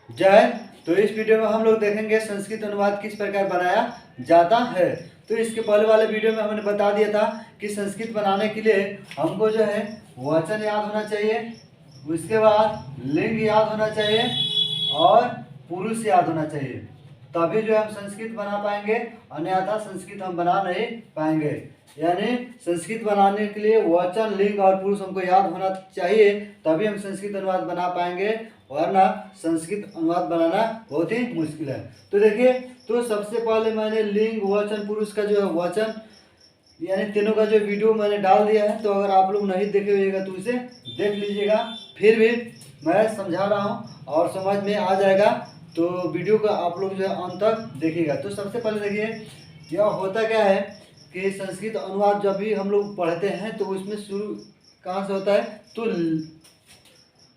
जय। तो इस वीडियो में हम लोग देखेंगे संस्कृत अनुवाद किस प्रकार बनाया जाता है। तो इसके पहले वाले वीडियो में हमने बता दिया था कि संस्कृत बनाने के लिए हमको जो है वचन याद होना चाहिए, उसके बाद लिंग याद होना चाहिए और पुरुष याद होना चाहिए, तभी जो हम संस्कृत बना पाएंगे, अन्यथा संस्कृत हम बना नहीं पाएंगे। यानी संस्कृत बनाने के लिए वचन, लिंग और पुरुष हमको याद होना चाहिए, तभी हम संस्कृत अनुवाद बना पाएंगे, वरना संस्कृत अनुवाद बनाना बहुत ही मुश्किल है। तो देखिए, तो सबसे पहले मैंने लिंग, वचन, पुरुष का जो है वचन यानी तीनों का जो वीडियो मैंने डाल दिया है। तो अगर आप लोग नहीं देखे हुएगा तो उसे देख लीजिएगा। फिर भी मैं समझा रहा हूँ और समझ में आ जाएगा, तो वीडियो का आप लोग जो है अंत तक देखिएगा। तो सबसे पहले देखिए, यह होता क्या है कि संस्कृत अनुवाद जब भी हम लोग पढ़ते हैं तो उसमें शुरू कहाँ से होता है, तो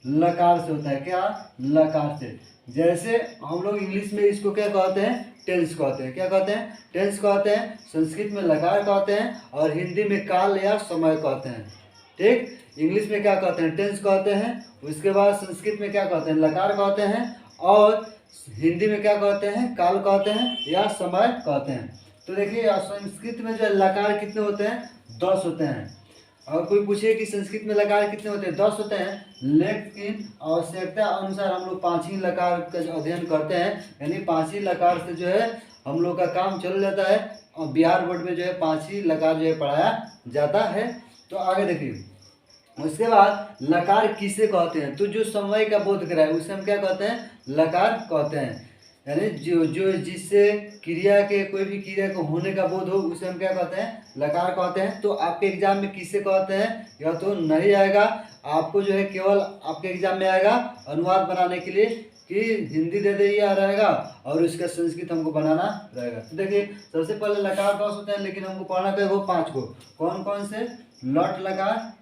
लकार से होता है। क्या? लकार से। जैसे हम लोग इंग्लिश में इसको क्या कहते हैं, टेंस कहते हैं। क्या कहते हैं? टेंस कहते हैं। संस्कृत में लकार कहते हैं और हिंदी में काल या समय कहते हैं। ठीक, इंग्लिश में क्या कहते हैं, टेंस कहते हैं। उसके बाद संस्कृत में क्या कहते हैं, लकार कहते हैं और हिंदी में क्या कहते हैं, काल कहते हैं या समय कहते हैं। तो देखिए, संस्कृत में जो लकार कितने होते हैं, 10 होते हैं। और कोई पूछे कि संस्कृत में लकार कितने होते हैं, 10 होते हैं, लेकिन आवश्यकता अनुसार हम लोग 5 ही लकार का अध्ययन करते हैं। यानी 5 ही लकार से जो है हम लोग का काम चल जाता है और बिहार बोर्ड में जो है 5 ही लकार जो है पढ़ाया जाता है। तो आगे देखिए, उसके बाद लकार किसे कहते हैं, तो जो समय का बोध कराए उसे हम क्या कहते हैं, लकार कहते हैं। यानी जो जो जिससे क्रिया के, कोई भी क्रिया को होने का बोध हो उसे हम क्या कहते हैं, लकार कहते हैं। तो आपके एग्जाम में किसे कहते हैं यह तो नहीं आएगा, आपको जो है केवल आपके एग्जाम में आएगा अनुवाद बनाने के लिए कि हिंदी दे दे यह रहेगा और उसका संस्कृत हमको बनाना रहेगा। तो देखिए, सबसे पहले लकार 10 होते हैं, लेकिन हमको पढ़ना क्या, वो 5 को। कौन कौन से? लट लकार,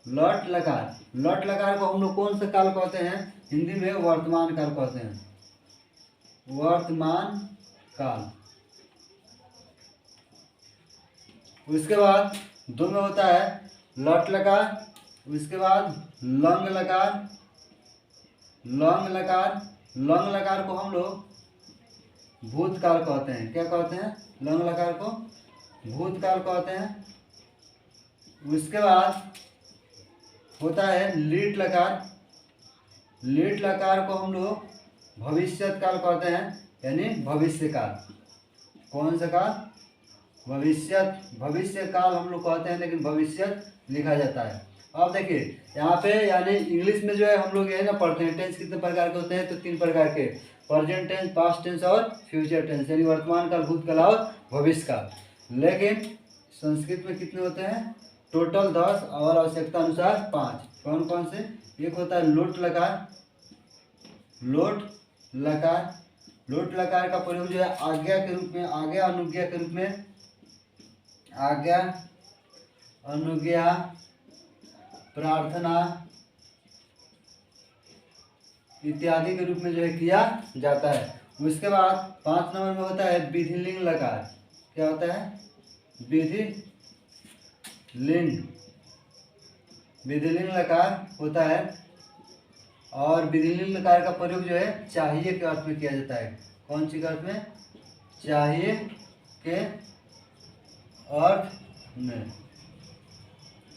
लट लकार। लट लकार को हम लोग कौन सा काल कहते हैं, हिंदी में वर्तमान काल कहते हैं। वर्तमान काल। उसके बाद दो में होता है लट लकार, उसके बाद लंग लकार। लंग लकार, लंग लकार को हम लोग भूतकाल कहते हैं। क्या कहते हैं? लंग लकार को भूतकाल कहते हैं। उसके बाद होता है लीट लकार। लीट लकार को हम लोग भविष्यत काल कहते हैं, यानी भविष्य काल। कौन सा काल? भविष्यत। भविष्य काल हम लोग कहते हैं, लेकिन भविष्यत लिखा जाता है। अब देखिए यहाँ पे, यानी इंग्लिश में जो है हम लोग यही ना पढ़ते हैं, टेंस कितने प्रकार के होते हैं, तो 3 प्रकार के, प्रेजेंट टेंस, पास्ट टेंस और फ्यूचर टेंस, यानी वर्तमान काल, भूतकाल और भविष्य काल। लेकिन संस्कृत में कितने होते हैं, टोटल 10 और आवश्यकता अनुसार 5। कौन कौन से? एक होता है लोट लकार। लोट लकार। लोट लकार का प्रयोग जो है आज्ञा के रूप में, आज्ञा अनुज्ञा के रूप में, आज्ञा अनुज्ञा, प्रार्थना इत्यादि के रूप में जो है किया जाता है। उसके बाद 5 नंबर में होता है विधिलिंग लकार। क्या होता है? विधि लिंग। विधिलिंग लकार होता है और विधिलिंग लकार का प्रयोग जो है चाहिए के अर्थ में किया जाता है। कौन सी अर्थ में? चाहिए के अर्थ में।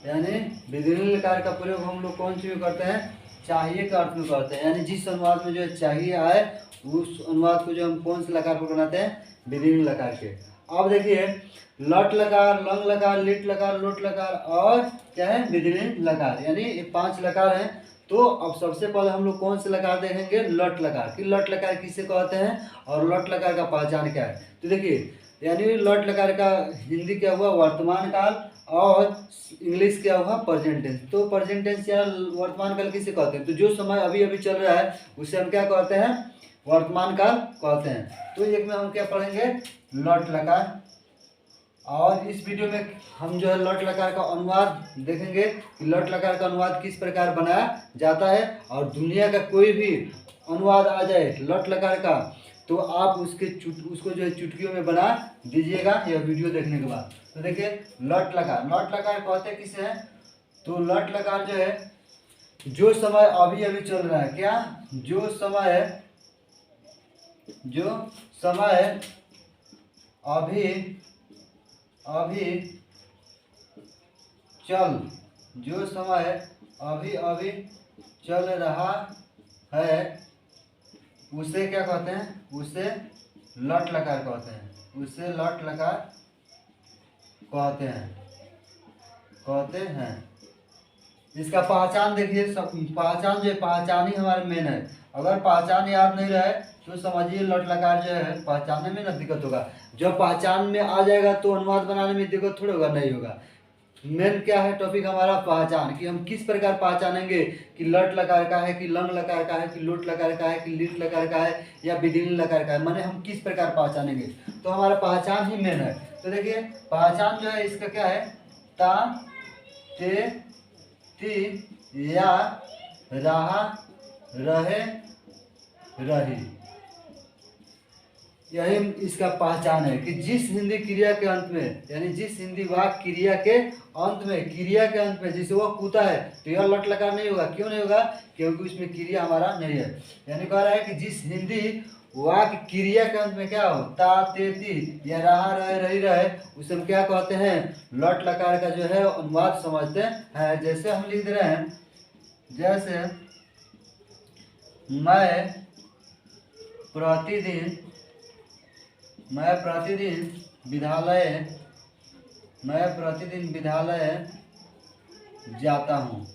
यानी विधिलिंग लकार का प्रयोग हम लोग कौन सी में करते हैं, चाहिए के अर्थ में करते हैं। यानी जिस अनुवाद में जो है चाहिए आए उस अनुवाद को जो हम कौन से लकार पर बनाते हैं, विधिलिंग लकार के। अब देखिए, लट लकार, लंग लकार, लिट लकार, लोट लकार और क्या है, विधिलिंग लकार, यानी ये 5 लकार हैं। तो अब सबसे पहले हम लोग कौन से लकार देखेंगे, लट लकार कि लट लकार किसे कहते हैं और लट लकार का पहचान क्या है। तो देखिए, यानी लट लकार का हिंदी क्या हुआ, वर्तमान काल, और इंग्लिश क्या हुआ, प्रेजेंट टेंस। तो प्रेजेंट टेंस या वर्तमान काल किसे कहते हैं, तो जो समय अभी अभी चल रहा है उसे हम क्या कहते हैं, वर्तमान काल कहते हैं। तो एक में हम क्या पढ़ेंगे, लट लकार। और इस वीडियो में हम जो है लट लकार का अनुवाद देखेंगे कि लट लकार का अनुवाद किस प्रकार बनाया जाता है। और दुनिया का कोई भी अनुवाद आ जाए लट लकार का, तो आप उसको जो है चुटकियों में बना दीजिएगा यह वीडियो देखने के बाद। तो देखिए, लट लकार। लट लकार कहते किसे हैं, तो लट लकार जो है जो समय अभी अभी चल रहा है, क्या, जो समय अभी अभी चल जो समय अभी अभी चल रहा है उसे क्या कहते हैं, उसे लट लकार कहते हैं, उसे लट लकार कहते हैं। इसका पहचान देखिए, सब पहचान जो है, पहचान ही हमारे मेन है। अगर पहचान याद नहीं रहे तो समझिए लट लकार जो है पहचानने में ना दिक्कत होगा। जब पहचान में आ जाएगा तो अनुवाद बनाने में दिक्कत थोड़ा होगा, नहीं होगा। मेन क्या है टॉपिक हमारा, पहचान, कि हम किस प्रकार पहचानेंगे कि लट लकार का है, कि लंग लकार का है, कि लोट लकार का है, कि लिट लकार का है, या विधिलिंग लकार का है, माने हम किस प्रकार पहचानेंगे। तो हमारा पहचान ही मेन है। तो देखिए पहचान जो है इसका क्या है, ता, ते, ती, या, रहा, रहे, रही, यही इसका पहचान है। कि जिस हिंदी क्रिया के अंत में, यानी जिस हिंदी वाक्य क्रिया के अंत में जिसे वो कूता है तो यह लट लकार नहीं होगा। क्यों नहीं होगा, क्योंकि उसमें क्रिया हमारा नहीं है। यानी कह रहा है कि जिस हिंदी वाक्य क्रिया के अंत में क्या हो, ता, ते, ती या रहा, रहे, रही, रहे, उसे हम क्या कहते हैं, लट लकार का जो है अनुवाद समझते हैं। जैसे हम लिख दे रहे हैं, जैसे मैं प्रतिदिन विद्यालय जाता हूँ।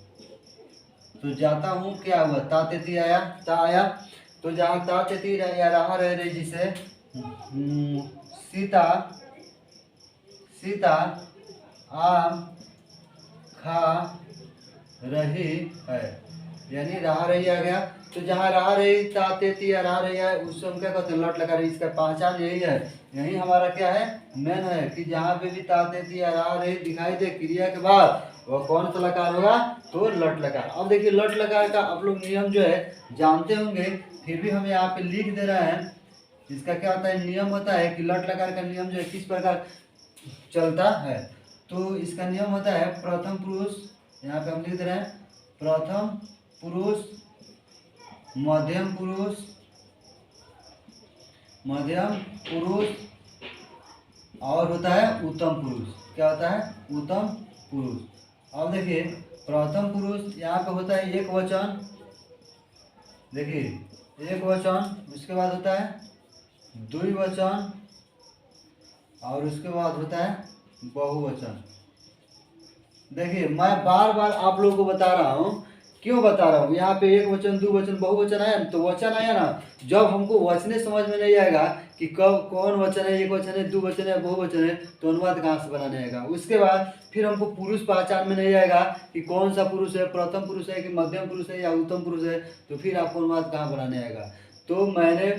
तो जाता हूँ क्या हुआ, ता तेती आया, ता आया। तो जहाँ ता तेती या रहा, रह रही, जिसे सीता आम खा रही है, यानी रहा रही आ गया। तो जहाँ रहा रही, ता तेती या रहा रही है, उससे हम क्या कहते हैं, लट लगा रही। इसका पहचान यही है, यही हमारा क्या है, मेन है। कि जहाँ पे भी ता तेती या रहा रही दिखाई दे क्रिया के बाद, वह कौन सा लकार होगा, तो लट लकार। अब देखिए लट लकार का आप लोग नियम जो है जानते होंगे, फिर भी हम यहाँ पे लिख दे रहे हैं। इसका क्या होता है, नियम होता है कि लट लकार का नियम जो है किस प्रकार चलता है। तो इसका नियम होता है प्रथम पुरुष, यहाँ पे हम लिख रहे हैं प्रथम पुरुष, मध्यम पुरुष और होता है उत्तम पुरुष। क्या होता है, उत्तम पुरुष। अब देखिए प्रथम पुरुष यहाँ पे होता है एक वचन, देखिए एक वचन, उसके बाद होता है द्विवचन और उसके बाद होता है बहुवचन। देखिए मैं बार बार आप लोगों को बता रहा हूँ, क्यों बता रहा हूँ, यहाँ पे एक वचन, द्विवचन, बहुवचन आया, तो वचन आया ना। जब हमको वचने समझ में नहीं आएगा कि कब कौन वचन है, एक वचन है, द्विवचन है, बहुवचन है, तो अनुवाद कहाँ से बनाने आएगा। उसके बाद फिर हमको पुरुष पहचान में नहीं आएगा कि कौन सा पुरुष है, प्रथम पुरुष है कि मध्यम पुरुष है या उत्तम पुरुष है, तो फिर आपको अनुवाद कहाँ बनाने आएगा। तो मैंने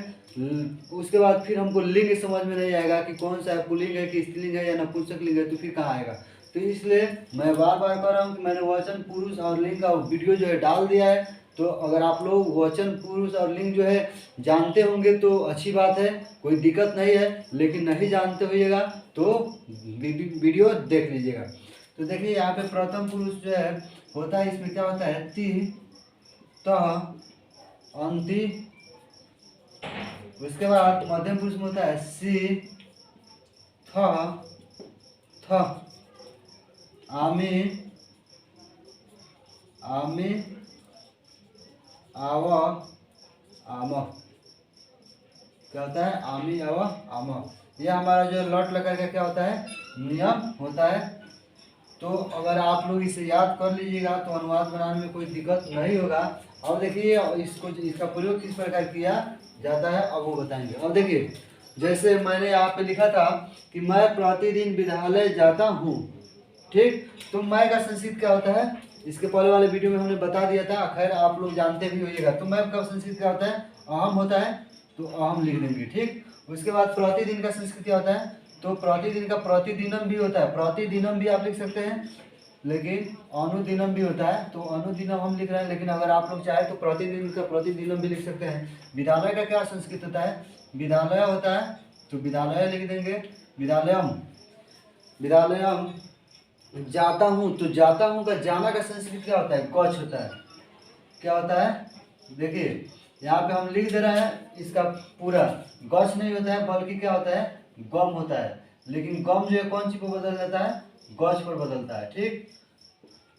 उसके बाद फिर हमको लिंग समझ में नहीं आएगा कि कौन सा है, पुल्लिंग है कि स्त्रीलिंग है या नपुंसक लिंग है, तो फिर कहाँ आएगा। तो इसलिए मैं बार बार कह रहा हूँ कि मैंने वचन, पुरुष और लिंग का वीडियो जो है डाल दिया है। तो अगर आप लोग वचन, पुरुष और लिंग जो है जानते होंगे तो अच्छी बात है, कोई दिक्कत नहीं है। लेकिन नहीं जानते होइएगा तो वीडियो देख लीजिएगा। तो देखिए यहाँ पे प्रथम पुरुष जो है होता है, इसमें क्या होता है, ति, त, अंति। उसके बाद मध्यम पुरुष में होता है सी, थ, आमी, आव, आम। क्या होता है, आमी, आव, आम। यह हमारा जो लट लगा का क्या होता है, नियम होता है। तो अगर आप लोग इसे याद कर लीजिएगा तो अनुवाद बनाने में कोई दिक्कत नहीं होगा। अब देखिए इसका प्रयोग किस प्रकार किया जाता है, अब वो बताएंगे। अब देखिए जैसे मैंने यहाँ पे लिखा था कि मैं प्रतिदिन विद्यालय जाता हूँ, ठीक। तो मैं का संस्कृत क्या होता है, इसके पहले वाले वीडियो में हमने बता दिया था, खैर आप लोग जानते भी होइएगा। तो मैं का संस्कृत क्या होता है, अहम होता है, तो अहम लिख देंगे, ठीक। उसके बाद प्रतिदिन का संस्कृत क्या होता है, तो प्रतिदिन का प्रतिदिनम भी होता है, प्रतिदिनम भी आप लिख सकते हैं, लेकिन अनुदिनम भी होता है, तो अनुदिनम हम लिख रहे हैं। लेकिन अगर आप लोग चाहे तो प्रतिदिन का प्रतिदिनम भी लिख सकते हैं। विद्यालय का क्या संस्कृत होता है, विद्यालय होता है, तो विद्यालय लिख देंगे, विद्यालयम। जाता हूँ, तो जाता हूँ का जाना का संस्कृत क्या होता है, कच होता है। क्या होता है, देखिए यहाँ पे हम लिख दे रहे हैं इसका पूरा, गछ नहीं होता है बल्कि क्या होता है, गम होता है। लेकिन गम जो है कौन सी पर बदल जाता है, गछ पर बदलता है। ठीक,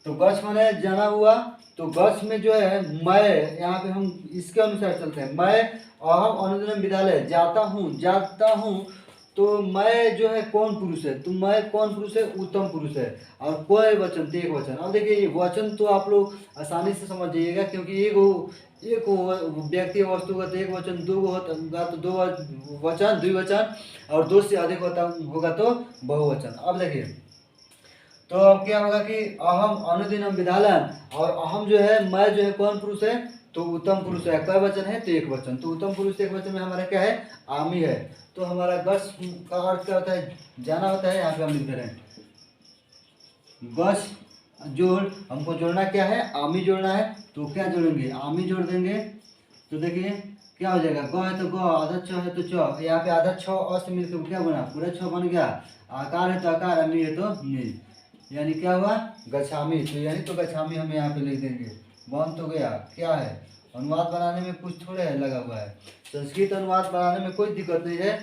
तो गछ माने जाना हुआ, तो गछ में जो है मैं, यहाँ पे हम इसके अनुसार चलते हैं। मैं अहम अनुदिनम विद्यालय जाता हूँ, तो मैं जो है कौन पुरुष है, तो मैं कौन पुरुष है, उत्तम पुरुष है। और कोई वचन तो एक वचन। अब देखिए ये वचन तो आप लोग आसानी से समझ जाइएगा, क्योंकि एक व्यक्ति वस्तुगत एक वचन, दो होगा तो दो वचन, द्विवचन, और दो से अधिक होगा तो बहुवचन। अब देखिए, तो अब क्या होगा कि अहम अनुदिनम विद्यालयम, और अहम जो है मैं जो है कौन पुरुष है, तो उत्तम पुरुष है। कई वचन है, तो एक वचन। तो उत्तम पुरुष एक वचन में हमारा क्या है, आमी है। तो हमारा गछ का अर्थ क्या होता है, जाना होता है। यहाँ पे हम लिख दे रहे हैं गछ जोड़, हमको जोड़ना क्या है, आमी जोड़ना है। तो क्या जोड़ेंगे, आमी जोड़ देंगे। तो देखिए क्या हो जाएगा, ग है तो ग, आधा छ है तो च, यहाँ पे आधा छ अ से मिलकर क्या बना, पूरा छ बन गया। आकार है तो आकार, अमी है तो मी, यानी क्या हुआ, गच्छामी। तो यानी तो गच्छामी हम यहाँ पे लिख देंगे। बन तो गया। क्या है, अनुवाद बनाने में कुछ थोड़े है लगा हुआ है। संस्कृत अनुवाद बनाने में कोई दिक्कत नहीं है,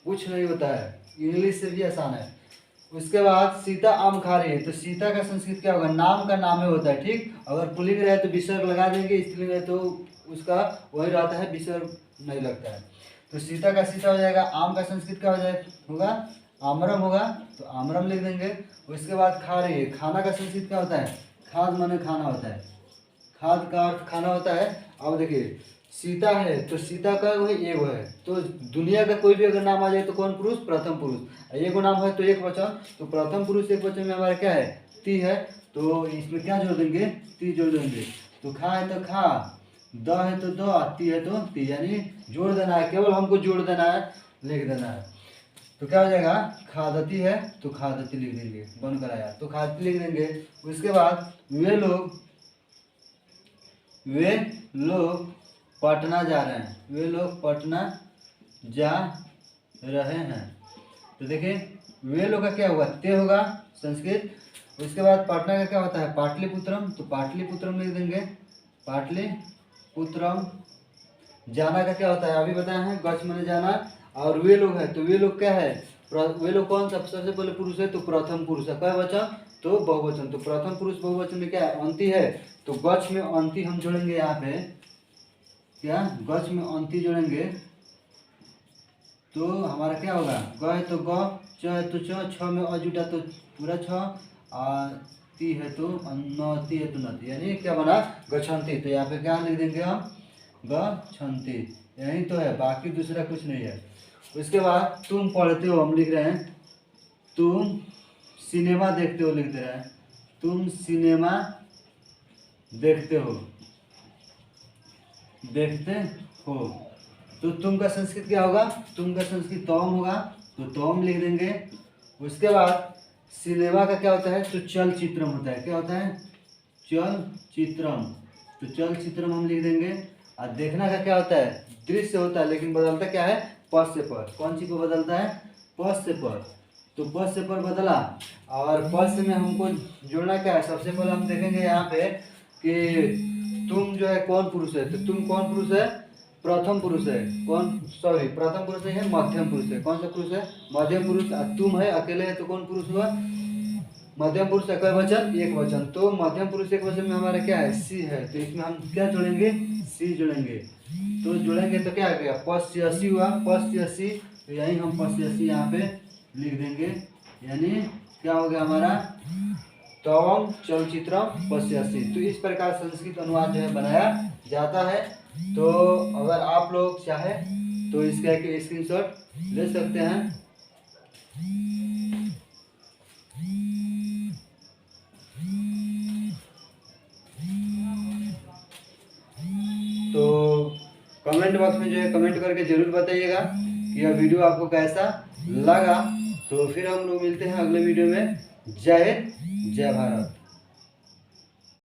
कुछ नहीं होता है, इंग्लिश से भी आसान है। उसके बाद सीता आम खा रही है, तो सीता का संस्कृत क्या होगा, नाम का नामे होता है। ठीक, अगर पुल्लिंग रहे तो विसर्ग लगा देंगे, स्त्रीलिंग रहे तो उसका वही रहता है, विसर्ग नहीं लगता है। तो सीता का सीता हो जाएगा। आम का संस्कृत क्या हो जाए होगा, आमरम होगा, तो आमरम लिख देंगे। उसके बाद खा रही है, खाना का संस्कृत क्या होता है, खाद माने खाना होता है, खाद का अर्थ खाना होता है। अब देखिए सीता है, तो सीता का वही एगो है। तो दुनिया का कोई भी अगर नाम आ जाए तो कौन पुरुष, प्रथम पुरुष। एगो नाम है तो एक वचन, तो प्रथम पुरुष एक वचन में हमारा क्या है, ती है। तो इसमें क्या जोड़ देंगे, ती जोड़ देंगे। तो खा है तो खा, द है तो द, ती है तो ती, यानी जोड़ देना है, केवल हमको जोड़ देना है, लिख देना है। तो क्या हो जाएगा, खादती है तो खादती लिख देंगे, बनकर आया तो खादती लिख देंगे। उसके बाद वे लोग पटना जा रहे हैं, वे लोग पटना जा रहे हैं। तो देखिए वे लोग का क्या होगा, ते होगा संस्कृत। उसके बाद पटना का क्या होता है, पाटलिपुत्रम, तो पाटलिपुत्रम लिख देंगे, पाटलिपुत्रम। जाना का क्या होता है, अभी बताया है, गच्छ माने जाना। और वे लोग है, तो वे लोग क्या है, वे लोग कौन सा सबसे पहले पुरुष है, तो प्रथम पुरुष है। कई वचन, तो बहुवचन। तो प्रथम पुरुष बहुवचन में क्या है, अंति है। तो गच्छ में अंति हम जोड़ेंगे, यहाँ पे क्या, गच्छ में अंति जोड़ेंगे। तो हमारा क्या होगा, ग है तो ग, च है तो च, छ में अ जुटा तो पूरा छ, ती है तो नती है तो नती, यानी क्या बना, गच्छन्ति। तो यहाँ पे क्या लिख देंगे हम, गच्छन्ति, यही तो है, बाकी दूसरा कुछ नहीं है। उसके बाद तुम पढ़ते हो, हम लिख रहे हैं तुम सिनेमा देखते हो, लिख दे रहे हैं तुम सिनेमा देखते हो, देखते हो। तो तुम का संस्कृत क्या होगा, तुम का संस्कृत तोम होगा, तो तोम लिख देंगे। उसके बाद सिनेमा का क्या होता है, तो चलचित्रम होता है। क्या होता है, चलचित्रम, तो चलचित्रम हम लिख देंगे। और देखना का क्या होता है, दृश्य होता है, लेकिन बदलता क्या है, पद से पर। कौन सी को बदलता है, पद से पर। तो पद से पर बदला, और पद से में हमको जोड़ना क्या है, सबसे पहले हम देखेंगे यहाँ पे कि तुम जो है कौन पुरुष है, तो तुम कौन पुरुष है, प्रथम पुरुष है। कौन, सॉरी प्रथम पुरुष नहीं है, मध्यम पुरुष है। कौन सा पुरुष है, मध्यम पुरुष। तुम है अकेले है, तो कौन पुरुष हुआ, मध्यम पुरुष है। कई वचन, एक वचन। तो मध्यम पुरुष एक वचन में हमारा क्या है, सी है। तो इसमें हम क्या जोड़ेंगे, सी जोड़ेंगे। तो जोड़ेंगे तो क्या आ गया, पश्यसी हुआ, पश्यसी। तो यही हम पश्यसी यहाँ पे लिख देंगे, यानी क्या हो गया हमारा, तवम चलचित्रम पश्यसी। तो इस प्रकार संस्कृत अनुवाद जो है बनाया जाता है। तो अगर आप लोग चाहे तो इसका एक स्क्रीनशॉट ले सकते हैं। तो कमेंट बॉक्स में जो है कमेंट करके जरूर बताइएगा कि यह वीडियो आपको कैसा लगा। तो फिर हम लोग मिलते हैं अगले वीडियो में। जय हिंद, जय भारत।